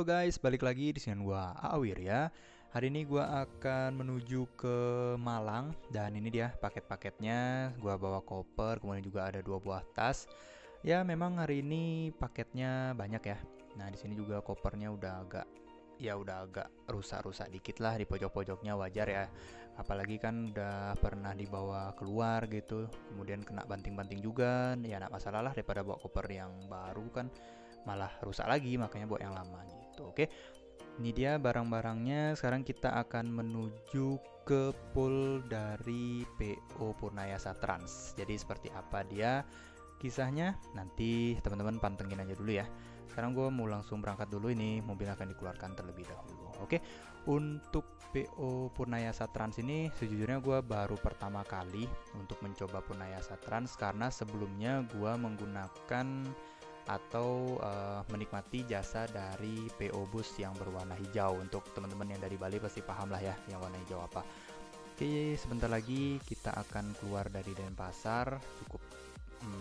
Halo guys, balik lagi di sini gua Awir ya. Hari ini gua akan menuju ke Malang dan ini dia paket-paketnya. Gua bawa koper, kemudian juga ada 2 buah tas. Ya, memang hari ini paketnya banyak ya. Nah, di sini juga kopernya udah agak rusak-rusak dikit lah di pojok-pojoknya, wajar ya. Apalagi kan udah pernah dibawa keluar gitu, kemudian kena banting-banting juga. Ya, enggak masalah lah daripada bawa koper yang baru kan malah rusak lagi, makanya buat yang lama gitu. Oke, ini dia barang-barangnya. Sekarang kita akan menuju ke pool dari PO Purnayasa Trans. Jadi seperti apa dia kisahnya, nanti teman-teman pantengin aja dulu ya. Sekarang gue mau langsung berangkat dulu, ini mobil akan dikeluarkan terlebih dahulu. Oke, untuk PO Purnayasa Trans ini sejujurnya gue baru pertama kali untuk mencoba Purnayasa Trans, karena sebelumnya gue menggunakan atau menikmati jasa dari PO Bus yang berwarna hijau. Untuk teman-teman yang dari Bali pasti paham lah ya yang warna hijau apa. Oke, sebentar lagi kita akan keluar dari Denpasar. Cukup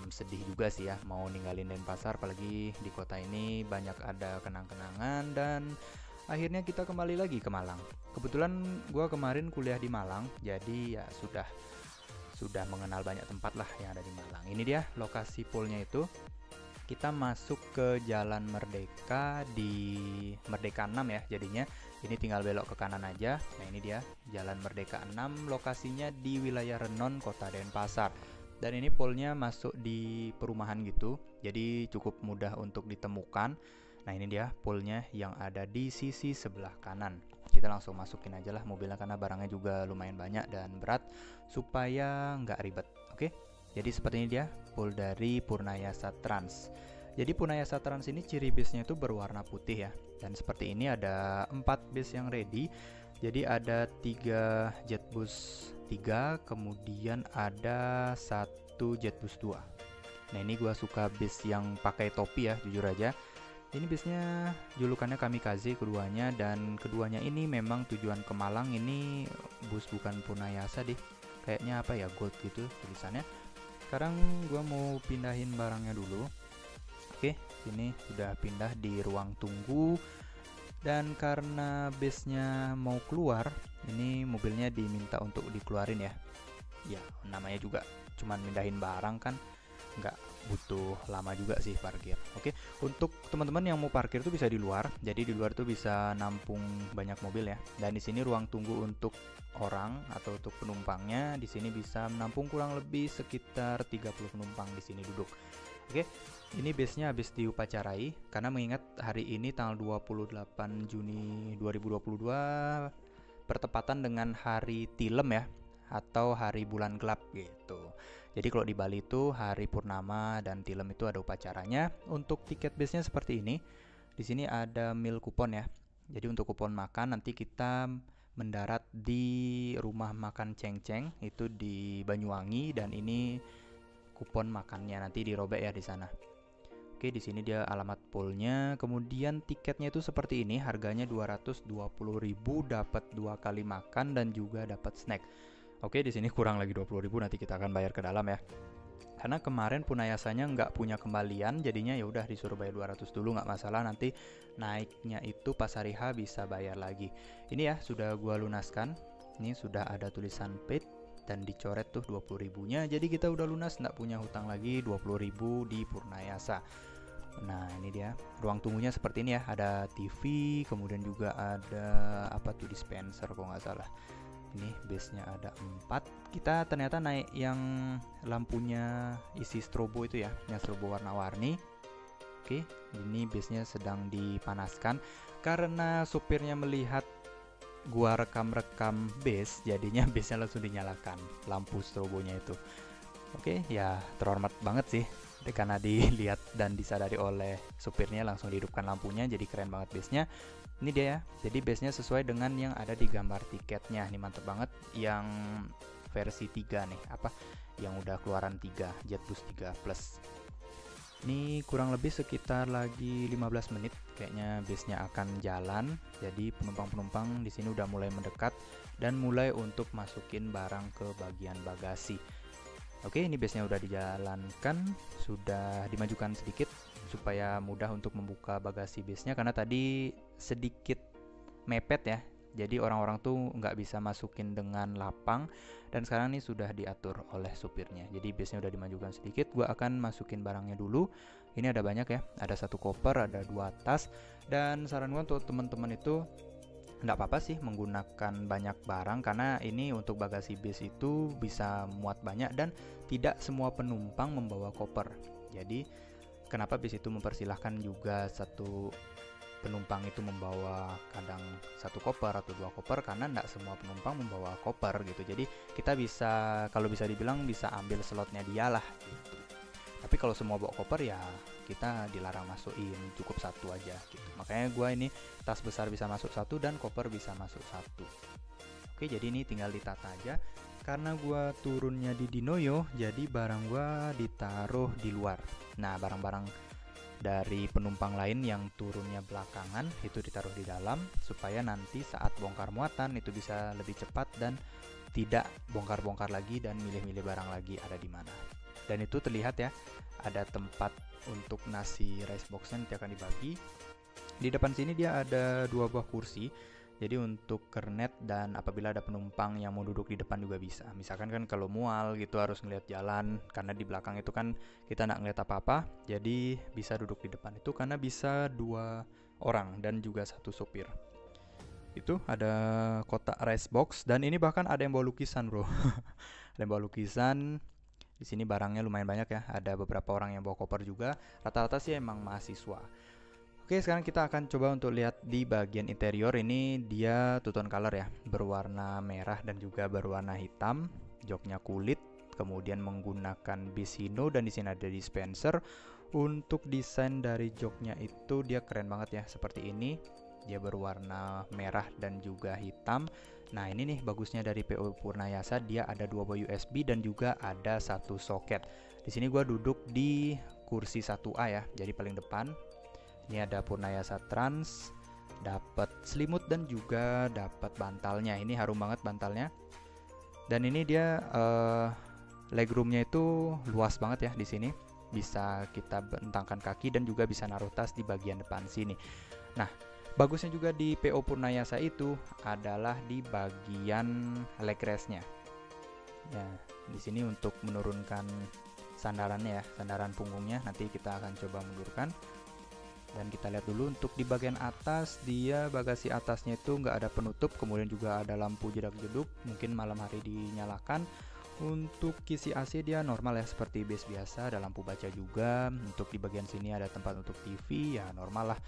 sedih juga sih ya mau ninggalin Denpasar, apalagi di kota ini banyak ada kenang-kenangan, dan akhirnya kita kembali lagi ke Malang. Kebetulan gue kemarin kuliah di Malang, jadi ya sudah mengenal banyak tempat lah yang ada di Malang. Ini dia lokasi poolnya itu. Kita masuk ke Jalan Merdeka di Merdeka 6 ya jadinya. Ini tinggal belok ke kanan aja. Nah, ini dia Jalan Merdeka 6, lokasinya di wilayah Renon, Kota Denpasar. Dan ini poolnya masuk di perumahan gitu, jadi cukup mudah untuk ditemukan. Nah, ini dia poolnya yang ada di sisi sebelah kanan. Kita langsung masukin aja lah mobilnya, karena barangnya juga lumayan banyak dan berat, supaya nggak ribet. Oke, jadi seperti ini dia pool dari Purnayasa Trans. Jadi Purnayasa Trans ini ciri bisnya itu berwarna putih ya. Dan seperti ini ada 4 bis yang ready. Jadi ada 3 Jetbus 3, kemudian ada 1 Jetbus 2. Nah, ini gua suka bis yang pakai topi ya, jujur aja. Ini bisnya julukannya Kamikaze keduanya, dan keduanya ini memang tujuan ke Malang. Ini bus bukan Purnayasa deh. Kayaknya apa ya, Gold gitu tulisannya. Sekarang gua mau pindahin barangnya dulu. Oke, ini sudah pindah di ruang tunggu. Dan karena base-nya mau keluar, ini mobilnya diminta untuk dikeluarin ya. Ya, namanya juga cuman mindahin barang kan, nggak butuh lama juga sih parkir. Oke, untuk teman-teman yang mau parkir tuh bisa di luar. Jadi di luar tuh bisa nampung banyak mobil ya. Dan di sini ruang tunggu untuk orang atau untuk penumpangnya di sini bisa menampung kurang lebih sekitar 30 penumpang di sini duduk. Oke, ini base-nya habis diupacarai karena mengingat hari ini tanggal 28 Juni 2022 bertepatan dengan hari Tilem ya, atau hari bulan gelap gitu. Jadi kalau di Bali itu hari purnama dan Tilem itu ada upacaranya. Untuk tiket base-nya seperti ini. Di sini ada meal kupon ya. Jadi untuk kupon makan nanti kita mendarat di rumah makan Ceng-Ceng itu di Banyuwangi, dan ini kupon makannya nanti dirobek ya di sana. Oke, di sini dia alamat poolnya. Kemudian tiketnya itu seperti ini, harganya 220.000, dapat 2 kali makan dan juga dapat snack. Oke, di sini kurang lagi 20.000, nanti kita akan bayar ke dalam ya. Karena kemarin Purnayasanya nggak punya kembalian, jadinya ya udah disuruh bayar 200 dulu, nggak masalah, nanti naiknya itu pas hari H bisa bayar lagi. Ini ya sudah gua lunaskan. Ini sudah ada tulisan paid dan dicoret tuh 20.000-nya. Jadi kita udah lunas, nggak punya hutang lagi, 20.000 di Purnayasa. Nah, ini dia ruang tunggunya seperti ini ya. Ada TV, kemudian juga ada apa tuh, dispenser kalau nggak salah. Ini base-nya ada 4. Kita ternyata naik yang lampunya isi strobo itu ya, yang strobo warna-warni. Oke, ini base-nya sedang dipanaskan karena supirnya melihat gua rekam-rekam base, jadinya base-nya langsung dinyalakan lampu strobonya itu. Oke, ya terhormat banget sih karena dilihat dan disadari oleh supirnya, langsung dihidupkan lampunya, jadi keren banget base-nya. Ini dia ya, jadi base-nya sesuai dengan yang ada di gambar tiketnya. Ini mantep banget, yang versi 3 nih, apa yang udah keluaran 3, Jetbus 3 Plus. Ini kurang lebih sekitar lagi 15 menit kayaknya base-nya akan jalan. Jadi penumpang-penumpang di sini udah mulai mendekat dan mulai untuk masukin barang ke bagian bagasi. Oke, ini base-nya udah dijalankan, sudah dimajukan sedikit supaya mudah untuk membuka bagasi bisnya, karena tadi sedikit mepet ya. Jadi orang-orang tuh nggak bisa masukin dengan lapang, dan sekarang ini sudah diatur oleh supirnya. Jadi bisnya udah dimajukan sedikit. Gua akan masukin barangnya dulu. Ini ada banyak ya, ada 1 koper, ada 2 tas, dan saran gua untuk teman-teman itu nggak apa-apa sih menggunakan banyak barang, karena ini untuk bagasi bis itu bisa muat banyak dan tidak semua penumpang membawa koper. Jadi kenapa bis itu mempersilahkan juga satu penumpang itu membawa kadang 1 koper atau 2 koper, karena tidak semua penumpang membawa koper gitu. Jadi kita bisa, kalau bisa dibilang bisa ambil slotnya dia lah gitu. Tapi kalau semua bawa koper ya kita dilarang masukin, cukup 1 aja gitu. Makanya gua ini tas besar bisa masuk 1 dan koper bisa masuk 1. Oke, jadi ini tinggal ditata aja. Karena gua turunnya di Dinoyo, jadi barang gua ditaruh di luar. Nah, barang-barang dari penumpang lain yang turunnya belakangan itu ditaruh di dalam, supaya nanti saat bongkar muatan itu bisa lebih cepat dan tidak bongkar-bongkar lagi dan milih-milih barang lagi ada di mana. Dan itu terlihat ya, ada tempat untuk nasi rice box-nya nanti akan dibagi. Di depan sini dia ada 2 buah kursi. Jadi untuk kernet, dan apabila ada penumpang yang mau duduk di depan juga bisa. Misalkan kan kalau mual gitu harus ngeliat jalan, karena di belakang itu kan kita nggak ngeliat apa-apa, jadi bisa duduk di depan itu karena bisa 2 orang dan juga 1 supir. Itu ada kotak rice box, dan ini bahkan ada yang bawa lukisan bro. Ada yang bawa lukisan. Di sini barangnya lumayan banyak ya. Ada beberapa orang yang bawa koper juga. Rata-rata sih emang mahasiswa. Oke, sekarang kita akan coba untuk lihat di bagian interior. Ini dia two tone color ya, berwarna merah dan juga berwarna hitam. Joknya kulit, kemudian menggunakan Bisino, dan di sini ada dispenser. Untuk desain dari joknya itu dia keren banget ya, seperti ini. Dia berwarna merah dan juga hitam. Nah, ini nih bagusnya dari PO Purnayasa, dia ada 2 buah USB dan juga ada 1 soket. Di sini gua duduk di kursi 1A ya, jadi paling depan. Ini ada Purnayasa Trans, dapat selimut dan juga dapat bantalnya. Ini harum banget bantalnya. Dan ini dia legroomnya itu luas banget ya di sini. Bisa kita bentangkan kaki dan juga bisa naruh tas di bagian depan sini. Nah, bagusnya juga di PO Purnayasa itu adalah di bagian leg rest-nya. Ya, di sini untuk menurunkan sandarannya ya, sandaran punggungnya. Nanti kita akan coba mundurkan. Dan kita lihat dulu untuk di bagian atas, dia bagasi atasnya itu nggak ada penutup, kemudian juga ada lampu jedak-jeduk, mungkin malam hari dinyalakan. Untuk kisi AC dia normal ya, seperti base biasa, ada lampu baca juga. Untuk di bagian sini ada tempat untuk TV, ya normal lah.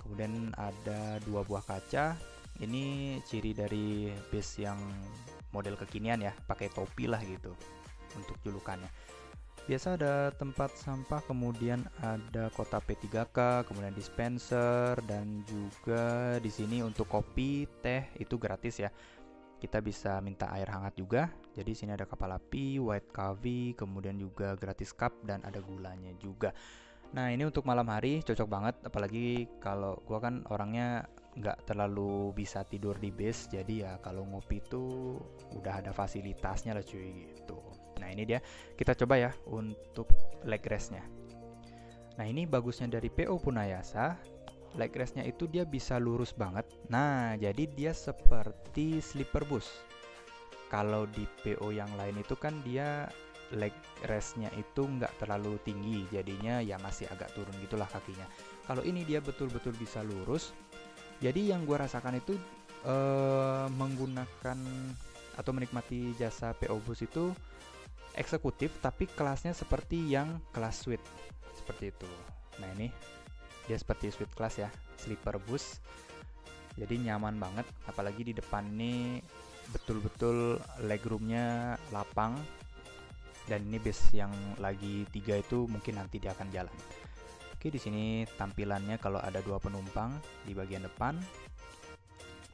Kemudian ada 2 buah kaca. Ini ciri dari base yang model kekinian ya, pakai topi lah gitu untuk julukannya. Biasa ada tempat sampah, kemudian ada kotak P3K, kemudian dispenser, dan juga di sini untuk kopi, teh itu gratis ya. Kita bisa minta air hangat juga. Jadi sini ada kapal api, white coffee, kemudian juga gratis cup dan ada gulanya juga. Nah, ini untuk malam hari cocok banget, apalagi kalau gua kan orangnya nggak terlalu bisa tidur di base, jadi ya kalau ngopi tuh udah ada fasilitasnya lah cuy gitu. Nah, ini dia, kita coba ya untuk leg rest-nya. Nah, ini bagusnya dari PO Purnayasa, leg rest-nya itu dia bisa lurus banget. Nah, jadi dia seperti sleeper bus. Kalau di PO yang lain itu kan dia leg rest-nya itu nggak terlalu tinggi, jadinya ya masih agak turun gitulah kakinya. Kalau ini dia betul-betul bisa lurus. Jadi yang gua rasakan itu menggunakan atau menikmati jasa PO Bus itu eksekutif, tapi kelasnya seperti yang kelas suite seperti itu. Nah, ini dia seperti suite kelas ya, sleeper bus. Jadi nyaman banget, apalagi di depan ini betul-betul legroomnya lapang. Dan ini bus yang lagi 3 itu mungkin nanti dia akan jalan. Oke, di sini tampilannya kalau ada 2 penumpang di bagian depan.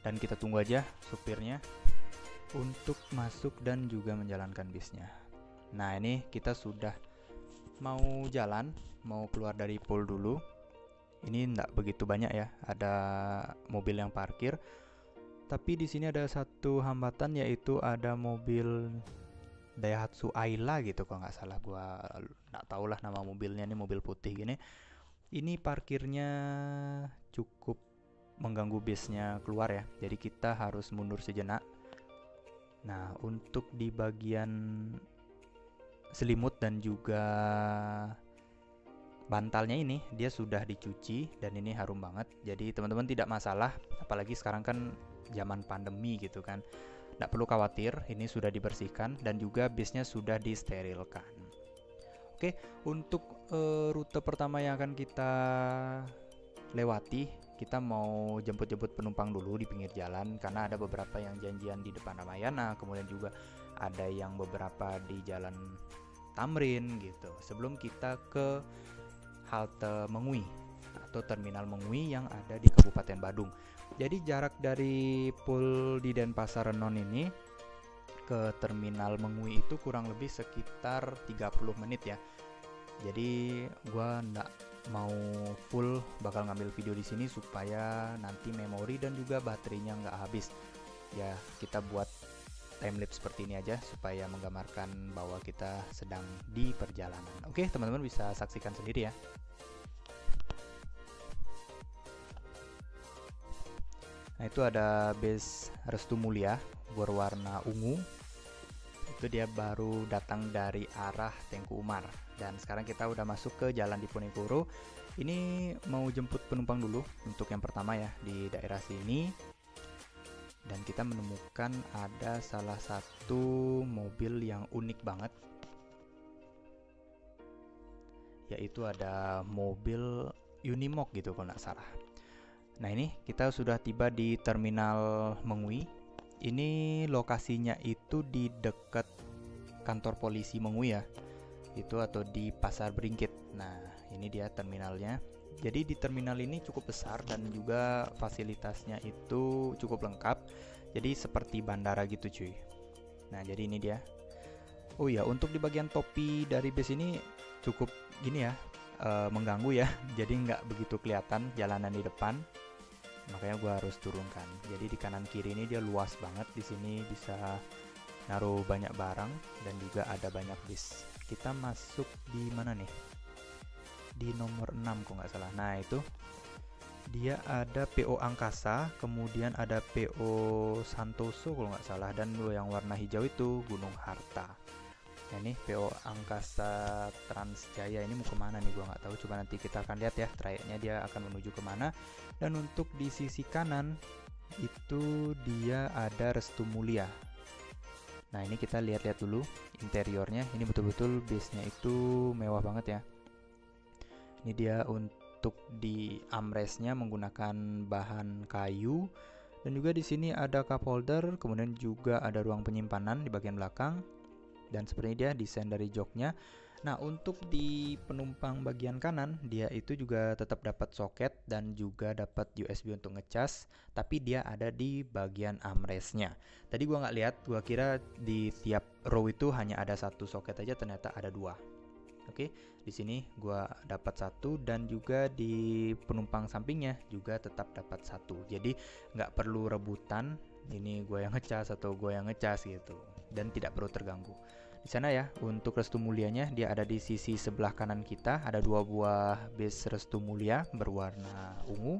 Dan kita tunggu aja supirnya untuk masuk dan juga menjalankan bisnya. Nah, ini kita sudah mau jalan, mau keluar dari pool dulu. Ini enggak begitu banyak ya, ada mobil yang parkir. Tapi di sini ada satu hambatan, yaitu ada mobil Daihatsu Ayla gitu kalau nggak salah. Gua nggak tahu lah nama mobilnya, ini mobil putih gini. Ini parkirnya cukup mengganggu base-nya keluar ya, jadi kita harus mundur sejenak. Nah, untuk di bagian selimut dan juga bantalnya ini dia sudah dicuci dan ini harum banget, jadi teman-teman tidak masalah, apalagi sekarang kan zaman pandemi gitu kan, tidak perlu khawatir, ini sudah dibersihkan dan juga base-nya sudah disterilkan. Oke, untuk rute pertama yang akan kita lewati, kita mau jemput-jemput penumpang dulu di pinggir jalan karena ada beberapa yang janjian di depan Ramayana, kemudian juga ada yang beberapa di jalan Tamrin gitu, sebelum kita ke halte Mengui atau terminal Mengui yang ada di Kabupaten Badung. Jadi jarak dari Pul di Denpasar Renon ini ke terminal Mengui itu kurang lebih sekitar 30 menit ya. Jadi gua nggak mau full bakal ngambil video di sini supaya nanti memori dan juga baterainya nggak habis. Ya, kita buat timelapse seperti ini aja supaya menggambarkan bahwa kita sedang di perjalanan. Oke, teman-teman bisa saksikan sendiri ya. Nah, itu ada base Restu Mulia berwarna ungu. Itu dia baru datang dari arah Tengku Umar. Dan sekarang kita udah masuk ke Jalan Diponegoro. Ini mau jemput penumpang dulu untuk yang pertama ya di daerah sini. Dan kita menemukan ada salah satu mobil yang unik banget, yaitu ada mobil Unimog gitu kalau nggak salah. Nah, ini kita sudah tiba di terminal Mengui. Ini lokasinya itu di dekat kantor polisi Mengui ya, itu atau di Pasar Beringkit. Nah, ini dia terminalnya. Jadi di terminal ini cukup besar dan juga fasilitasnya itu cukup lengkap. Jadi seperti bandara gitu cuy. Nah, jadi ini dia. Oh iya, untuk di bagian topi dari base ini cukup gini ya, mengganggu ya. Jadi nggak begitu kelihatan jalanan di depan. Makanya gue harus turunkan. Jadi di kanan kiri ini dia luas banget. Di sini bisa naruh banyak barang dan juga ada banyak bis. Kita masuk di mana nih? Di nomor 6 kok nggak salah. Nah, itu dia ada PO Angkasa, kemudian ada PO Santoso kalau nggak salah, dan yang warna hijau itu Gunung Harta. Nah, ini PO Angkasa Transjaya ini mau kemana nih gua nggak tahu, coba nanti kita akan lihat ya trayeknya dia akan menuju kemana. Dan untuk di sisi kanan itu dia ada Restu Mulia. Nah, ini kita lihat-lihat dulu interiornya. Ini betul-betul base-nya itu mewah banget ya. Ini dia untuk di armrest-nya menggunakan bahan kayu. Dan juga di sini ada cup holder, kemudian juga ada ruang penyimpanan di bagian belakang. Dan seperti dia desain dari joknya. Nah, untuk di penumpang bagian kanan dia itu juga tetap dapat soket dan juga dapat USB untuk ngecas, tapi dia ada di bagian armrestnya. Tadi gua nggak lihat, gua kira di tiap row itu hanya ada satu soket aja, ternyata ada dua. Oke, di sini gua dapat satu dan juga di penumpang sampingnya juga tetap dapat satu. Jadi nggak perlu rebutan, ini gua yang ngecas atau gua yang ngecas gitu, dan tidak perlu terganggu. Di sana ya, untuk Restu Mulianya dia ada di sisi sebelah kanan kita, ada dua buah base Restu Mulia berwarna ungu.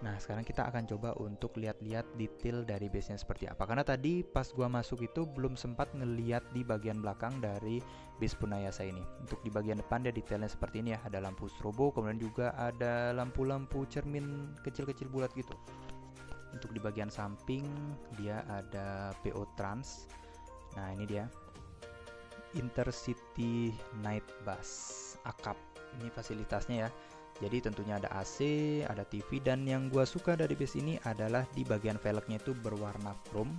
Nah, sekarang kita akan coba untuk lihat-lihat detail dari base-nya seperti apa. Karena tadi pas gua masuk itu belum sempat ngeliat di bagian belakang dari base Punayasa ini. Untuk di bagian depan dia detailnya seperti ini ya, ada lampu strobo, kemudian juga ada lampu-lampu cermin kecil-kecil bulat gitu. Untuk di bagian samping dia ada PO Trans. Nah, ini dia Intercity Night Bus akap. Ini fasilitasnya ya. Jadi tentunya ada AC, ada TV, dan yang gua suka dari base ini adalah di bagian velgnya itu berwarna chrome.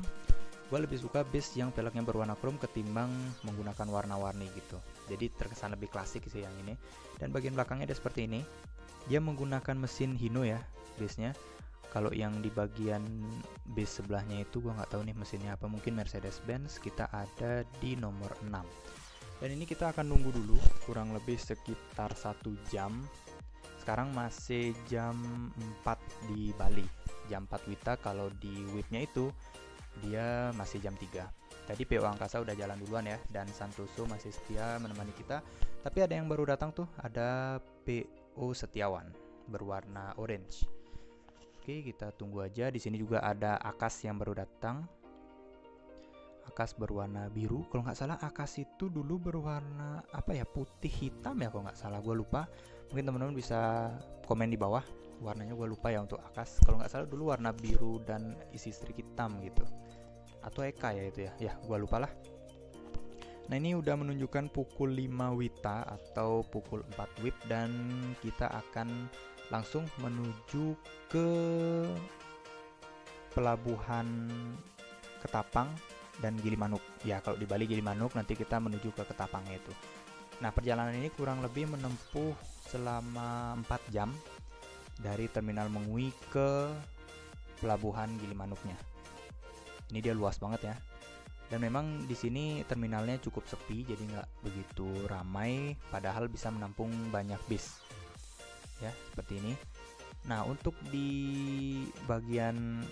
Gua lebih suka base yang velgnya berwarna chrome ketimbang menggunakan warna-warni gitu. Jadi terkesan lebih klasik sih yang ini. Dan bagian belakangnya ada seperti ini. Dia menggunakan mesin Hino ya base-nya. Kalau yang di bagian base sebelahnya itu gua nggak tahu nih mesinnya apa, mungkin Mercedes-Benz. Kita ada di nomor 6. Dan ini kita akan nunggu dulu kurang lebih sekitar 1 jam. Sekarang masih jam 4 di Bali, jam 4 Wita. Kalau di WIB-nya itu dia masih jam 3. Tadi PO Angkasa udah jalan duluan ya, dan Santoso masih setia menemani kita. Tapi ada yang baru datang tuh, ada PO Setiawan berwarna orange. Oke, kita tunggu aja. Di sini juga ada Akas yang baru datang. Akas berwarna biru. Kalau nggak salah Akas itu dulu berwarna apa ya, putih hitam ya kalau nggak salah. Gue lupa. Mungkin teman-teman bisa komen di bawah. Warnanya gue lupa ya untuk Akas. Kalau nggak salah dulu warna biru dan isi strik hitam gitu. Atau Eka ya itu ya. Ya, gue lupa lah. Nah, ini udah menunjukkan pukul 5 Wita atau pukul 4 WIB, dan kita akan langsung menuju ke pelabuhan Ketapang dan Gilimanuk. Ya, kalau di Bali Gilimanuk, nanti kita menuju ke Ketapangnya itu. Nah, perjalanan ini kurang lebih menempuh selama 4 jam dari terminal Mengui ke pelabuhan Gilimanuknya. Ini dia luas banget ya. Dan memang di sini terminalnya cukup sepi, jadi nggak begitu ramai, padahal bisa menampung banyak bis. Ya, seperti ini. Nah, untuk di bagian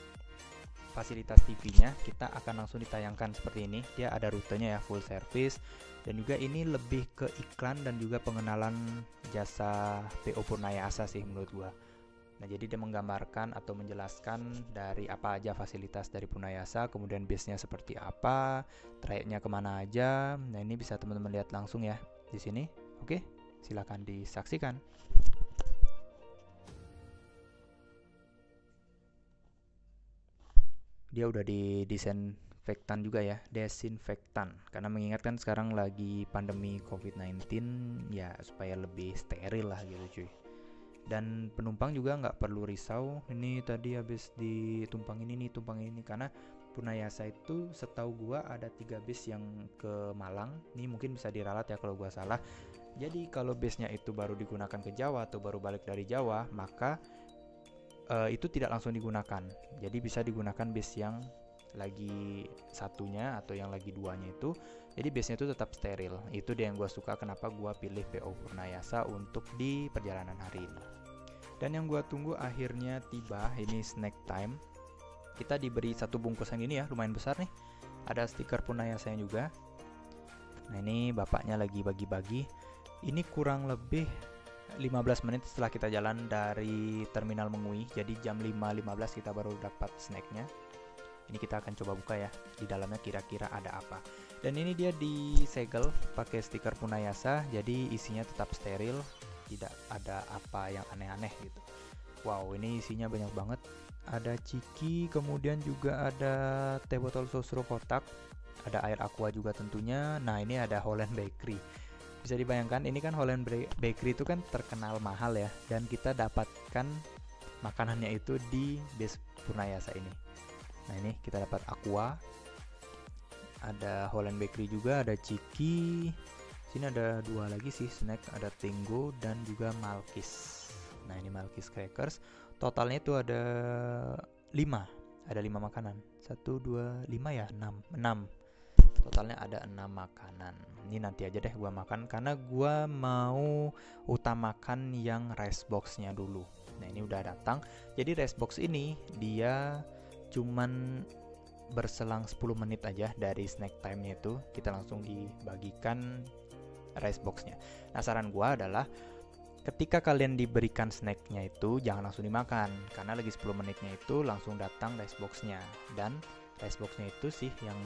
fasilitas TV-nya, kita akan langsung ditayangkan seperti ini. Dia ada rutenya ya, full service. Dan juga ini lebih ke iklan dan juga pengenalan jasa PO Purnayasa sih menurut gua. Nah, jadi dia menggambarkan atau menjelaskan dari apa aja fasilitas dari Purnayasa, kemudian bisnya seperti apa, trayeknya kemana aja. Nah, ini bisa teman-teman lihat langsung ya di sini. Oke, silakan disaksikan. Dia udah di disinfektan juga ya, desinfektan. Karena mengingatkan sekarang lagi pandemi COVID-19 ya, supaya lebih steril lah gitu cuy. Dan penumpang juga nggak perlu risau, ini tadi habis ditumpangin ini, tumpang ini, karena Purnayasa itu setahu gua ada 3 bis yang ke Malang. Ini mungkin bisa diralat ya kalau gua salah. Jadi kalau bisnya itu baru digunakan ke Jawa atau baru balik dari Jawa, maka itu tidak langsung digunakan. Jadi bisa digunakan bis yang lagi satunya atau yang lagi duanya itu. Jadi bisnya itu tetap steril. Itu dia yang gue suka, kenapa gue pilih PO Purnayasa untuk di perjalanan hari ini. Dan yang gue tunggu akhirnya tiba. Ini snack time. Kita diberi satu bungkusan ini ya, lumayan besar nih. Ada stiker Purnayasa juga. Nah, ini bapaknya lagi bagi-bagi. Ini kurang lebih 15 menit setelah kita jalan dari terminal Mengui. Jadi jam 5.15 kita baru dapat snacknya. Ini kita akan coba buka ya, di dalamnya kira-kira ada apa. Dan ini dia disegel pakai stiker Purnayasa, jadi isinya tetap steril, tidak ada apa yang aneh-aneh gitu. Wow, ini isinya banyak banget. Ada ciki, kemudian juga ada teh botol sosro kotak, ada air aqua juga tentunya. Nah, ini ada Holland Bakery. Bisa dibayangkan, ini kan Holland Bakery itu kan terkenal mahal ya, dan kita dapatkan makanannya itu di bis Purnayasa ini. Nah, ini kita dapat aqua, ada Holland Bakery juga, ada ciki. Sini ada 2 lagi sih snack, ada Tingo dan juga Malkis. Nah, ini Malkis crackers. Totalnya itu ada 5. Ada 5 makanan. 1 2 5 ya, 6. Totalnya ada 6 makanan. Ini nanti aja deh gua makan karena gua mau utamakan yang rice box-nya dulu. Nah, ini udah datang. Jadi rice box ini dia cuman berselang 10 menit aja dari snack time-nya itu, kita langsung dibagikan rice box-nya. Nah, saran gua adalah ketika kalian diberikan snack-nya itu jangan langsung dimakan, karena lagi 10 menitnya itu langsung datang rice box-nya. Dan rice box-nya itu sih yang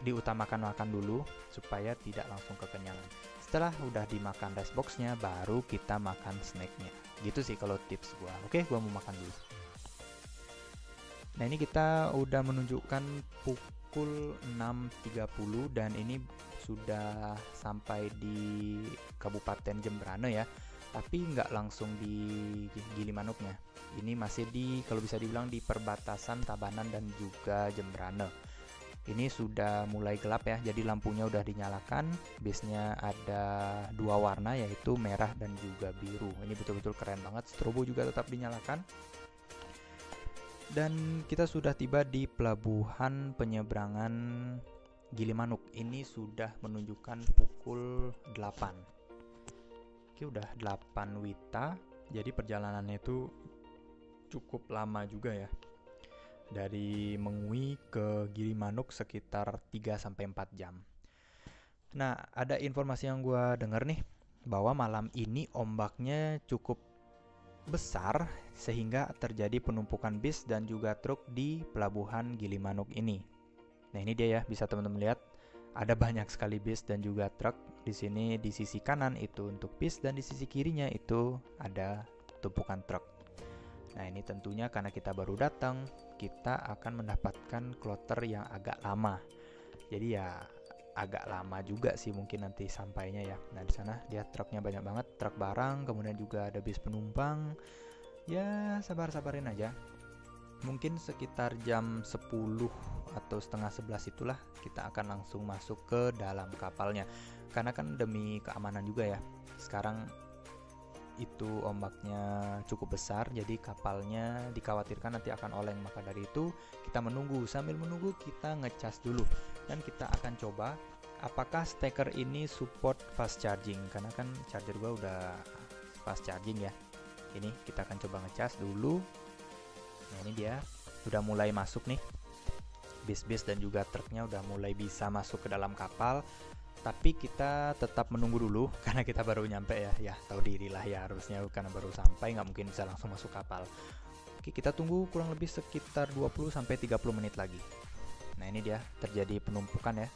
diutamakan makan dulu supaya tidak langsung kekenyangan. Setelah udah dimakan rice box-nya, baru kita makan snack-nya. Gitu sih kalau tips gua. Oke, gua mau makan dulu. Nah, ini kita udah menunjukkan pukul 6.30 dan ini sudah sampai di Kabupaten Jembrane ya. Tapi nggak langsung di Gilimanuknya. Ini masih di, kalau bisa dibilang, di perbatasan Tabanan dan juga Jembrane. Ini sudah mulai gelap ya, jadi lampunya udah dinyalakan. Bisnya ada 2 warna, yaitu merah dan juga biru. Ini betul-betul keren banget. Strobo juga tetap dinyalakan. Dan kita sudah tiba di pelabuhan penyeberangan Gilimanuk. Ini sudah menunjukkan pukul 8. Oke, udah 8 Wita. Jadi perjalanannya itu cukup lama juga ya. Dari Mengui ke Gilimanuk sekitar 3-4 jam. Nah, ada informasi yang gue denger nih, bahwa malam ini ombaknya cukup besar sehingga terjadi penumpukan bis dan juga truk di pelabuhan Gilimanuk ini. Nah, ini dia ya, bisa teman-teman lihat ada banyak sekali bis dan juga truk. Di sini di sisi kanan itu untuk bis dan di sisi kirinya itu ada tumpukan truk. Nah, ini tentunya karena kita baru datang, kita akan mendapatkan kloter yang agak lama. Jadi ya agak lama juga sih mungkin nanti sampainya ya. Nah, di sana dia truknya banyak banget, truk barang, kemudian juga ada bis penumpang. Ya, sabar-sabarin aja. Mungkin sekitar jam 10 atau setengah 11 itulah kita akan langsung masuk ke dalam kapalnya. Karena kan demi keamanan juga ya. Sekarang itu ombaknya cukup besar, jadi kapalnya dikhawatirkan nanti akan oleng. Maka dari itu kita menunggu, sambil menunggu kita ngecas dulu. Dan kita akan coba apakah steker ini support fast charging, karena kan charger gua udah fast charging ya. Ini kita akan coba ngecas dulu. Nah, ini dia udah mulai masuk nih, bis-bis dan juga truknya udah mulai bisa masuk ke dalam kapal. Tapi kita tetap menunggu dulu karena kita baru nyampe ya. Ya tahu diri lah ya, harusnya karena baru sampai nggak mungkin bisa langsung masuk kapal. Oke, kita tunggu kurang lebih sekitar 20-30 menit lagi. Nah, ini dia terjadi penumpukan ya,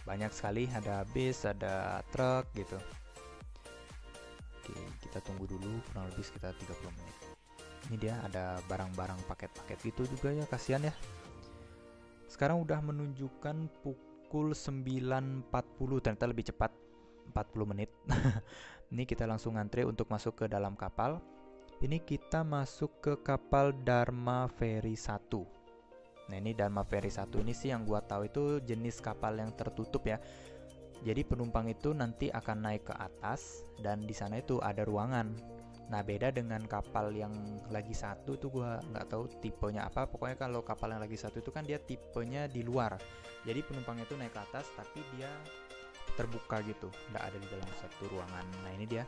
banyak sekali, ada bis, ada truk gitu. Oke, kita tunggu dulu kurang lebih sekitar 30 menit. Ini dia ada barang-barang paket-paket gitu juga ya, kasihan ya. Sekarang udah menunjukkan pukul 9.40, ternyata lebih cepat 40 menit. Ini kita langsung ngantre untuk masuk ke dalam kapal. Ini kita masuk ke kapal Dharma Ferry 1. Nah, ini Dharma Ferry 1 ini sih yang gua tahu itu jenis kapal yang tertutup ya. Jadi penumpang itu nanti akan naik ke atas dan di sana itu ada ruangan. Nah, beda dengan kapal yang lagi satu itu gua nggak tahu tipenya apa. Pokoknya kalau kapal yang lagi satu itu kan dia tipenya di luar. Jadi penumpangnya itu naik ke atas tapi dia terbuka gitu, nggak ada di dalam satu ruangan. Nah, ini dia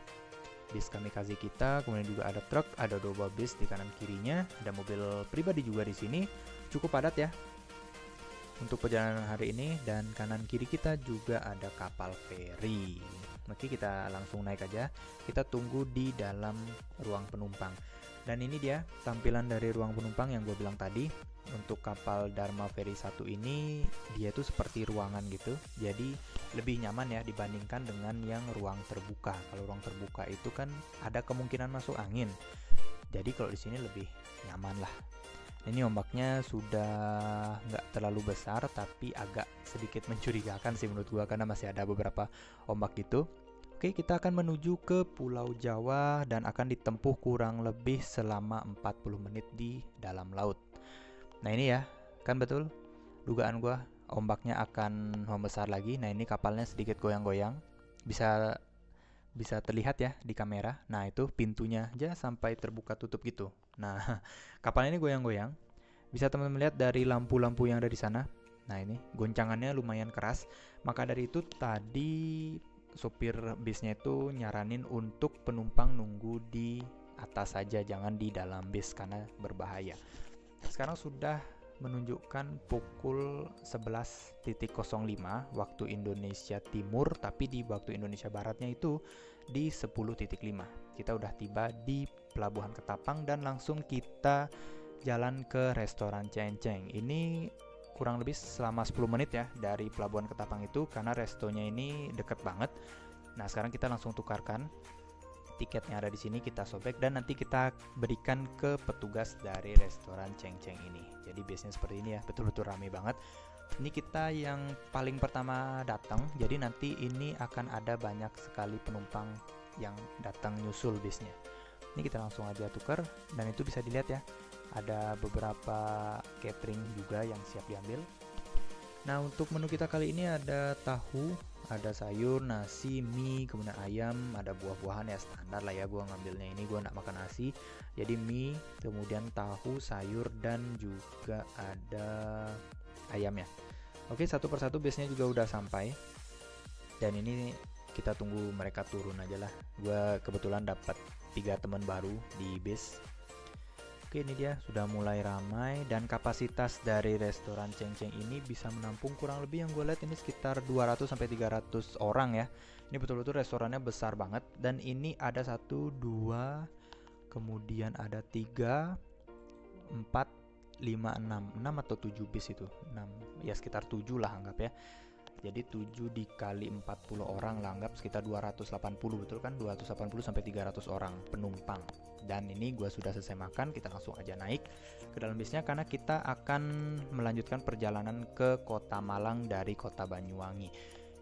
bis kamikaze kita. Kemudian juga ada truk, ada 2 bis di kanan kirinya, ada mobil pribadi juga di sini. Cukup padat ya untuk perjalanan hari ini, dan kanan kiri kita juga ada kapal feri. Oke, kita langsung naik aja. Kita tunggu di dalam ruang penumpang. Dan ini dia tampilan dari ruang penumpang yang gue bilang tadi. Untuk kapal Dharma Ferry 1 ini dia tuh seperti ruangan gitu. Jadi lebih nyaman ya dibandingkan dengan yang ruang terbuka. Kalau ruang terbuka itu kan ada kemungkinan masuk angin. Jadi kalau di sini lebih nyaman lah. Ini ombaknya sudah nggak terlalu besar tapi agak sedikit mencurigakan sih menurut gua karena masih ada beberapa ombak gitu. Oke, kita akan menuju ke Pulau Jawa dan akan ditempuh kurang lebih selama 40 menit di dalam laut. Nah, ini ya, kan betul dugaan gua, ombaknya akan membesar lagi. Nah, ini kapalnya sedikit goyang-goyang. Bisa terlihat ya di kamera. Nah, itu pintunya aja sampai terbuka tutup gitu. Nah, kapal ini goyang-goyang. Bisa teman-teman lihat dari lampu-lampu yang ada di sana. Nah, ini goncangannya lumayan keras. Maka dari itu tadi sopir bisnya itu nyaranin untuk penumpang nunggu di atas saja, jangan di dalam bis karena berbahaya. Sekarang sudah menunjukkan pukul 11.05 waktu Indonesia Timur, tapi di waktu Indonesia Baratnya itu di 10.5. Kita udah tiba di Pelabuhan Ketapang dan langsung kita jalan ke restoran Cenceng. Ini kurang lebih selama 10 menit ya dari Pelabuhan Ketapang itu, karena restonya ini deket banget. Nah, sekarang kita langsung tukarkan tiketnya, ada di sini, kita sobek dan nanti kita berikan ke petugas dari restoran Cenceng ini. Jadi biasanya seperti ini ya, betul-betul rame banget. Ini kita yang paling pertama datang, jadi nanti ini akan ada banyak sekali penumpang yang datang nyusul bisnya. Ini kita langsung aja tuker dan itu bisa dilihat ya, ada beberapa catering juga yang siap diambil. Nah, untuk menu kita kali ini ada tahu, ada sayur, nasi, mie, kemudian ayam, ada buah-buahan ya, standar lah ya, gua ngambilnya ini, gua nggak makan nasi. Jadi mie, kemudian tahu, sayur, dan juga ada ayam ya. Oke, satu persatu biasanya juga udah sampai. Dan ini kita tunggu mereka turun aja lah. Gua kebetulan dapat 3 teman baru di bis. Oke, ini dia sudah mulai ramai dan kapasitas dari restoran Cenceng ini bisa menampung kurang lebih, yang gue lihat ini sekitar 200-300 orang ya. Ini betul-betul restorannya besar banget dan ini ada 1, 2, kemudian ada 3, 4, 5, 6 atau 7 bis itu, 6 ya, sekitar 7 lah anggap ya. Jadi 7 dikali 40 orang lah, anggap sekitar 280, betul kan? 280 sampai 300 orang penumpang. Dan ini gua sudah selesai makan, kita langsung aja naik ke dalam bisnya karena kita akan melanjutkan perjalanan ke Kota Malang dari Kota Banyuwangi.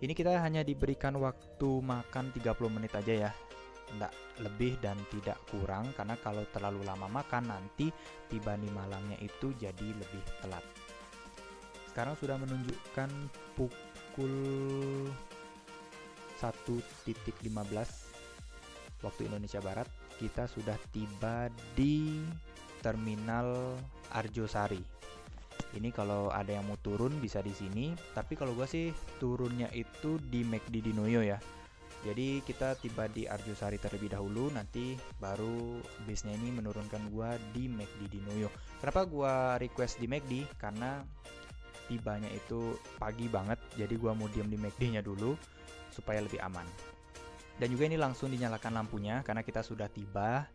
Ini kita hanya diberikan waktu makan 30 menit aja ya, tidak lebih dan tidak kurang, karena kalau terlalu lama makan nanti tiba di Malangnya itu jadi lebih telat. Sekarang sudah menunjukkan pukul 1.15 waktu Indonesia Barat. Kita sudah tiba di Terminal Arjosari. Ini kalau ada yang mau turun bisa di sini, tapi kalau gua sih turunnya itu di McD di Noyo ya. Jadi kita tiba di Arjosari terlebih dahulu, nanti baru bisnya ini menurunkan gua di McD di Noyo. Kenapa gua request di McD? Karena tibanya itu pagi banget, jadi gua mau diam di McD-nya dulu supaya lebih aman. Dan juga ini langsung dinyalakan lampunya karena kita sudah tiba.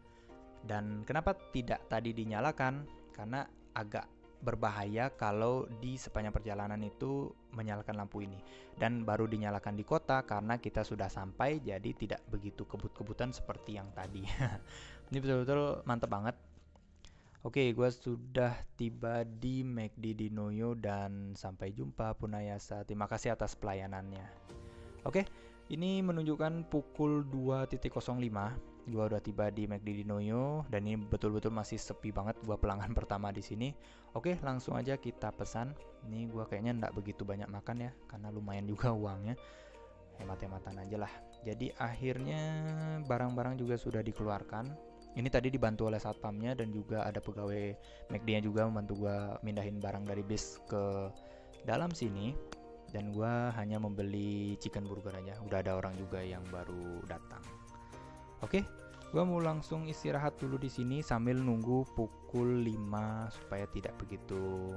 Dan kenapa tidak tadi dinyalakan? Karena agak berbahaya kalau di sepanjang perjalanan itu menyalakan lampu ini, dan baru dinyalakan di kota karena kita sudah sampai, jadi tidak begitu kebut-kebutan seperti yang tadi. Ini betul-betul mantap banget. Oke, gue sudah tiba di McD di Noyo dan sampai jumpa Punayasa. Terima kasih atas pelayanannya. Oke, ini menunjukkan pukul 2.05. Gua udah tiba di McD di Noyo dan ini betul-betul masih sepi banget. Gua pelanggan pertama di sini. Oke, langsung aja kita pesan. Ini gua kayaknya nggak begitu banyak makan ya, karena lumayan juga uangnya. Hemat-hematan aja lah. Jadi akhirnya barang-barang juga sudah dikeluarkan. Ini tadi dibantu oleh satpamnya dan juga ada pegawai McD-nya juga membantu gua mindahin barang dari bis ke dalam sini. Dan gua hanya membeli chicken burger aja. Udah ada orang juga yang baru datang. Oke, gua mau langsung istirahat dulu di sini sambil nunggu pukul 5 supaya tidak begitu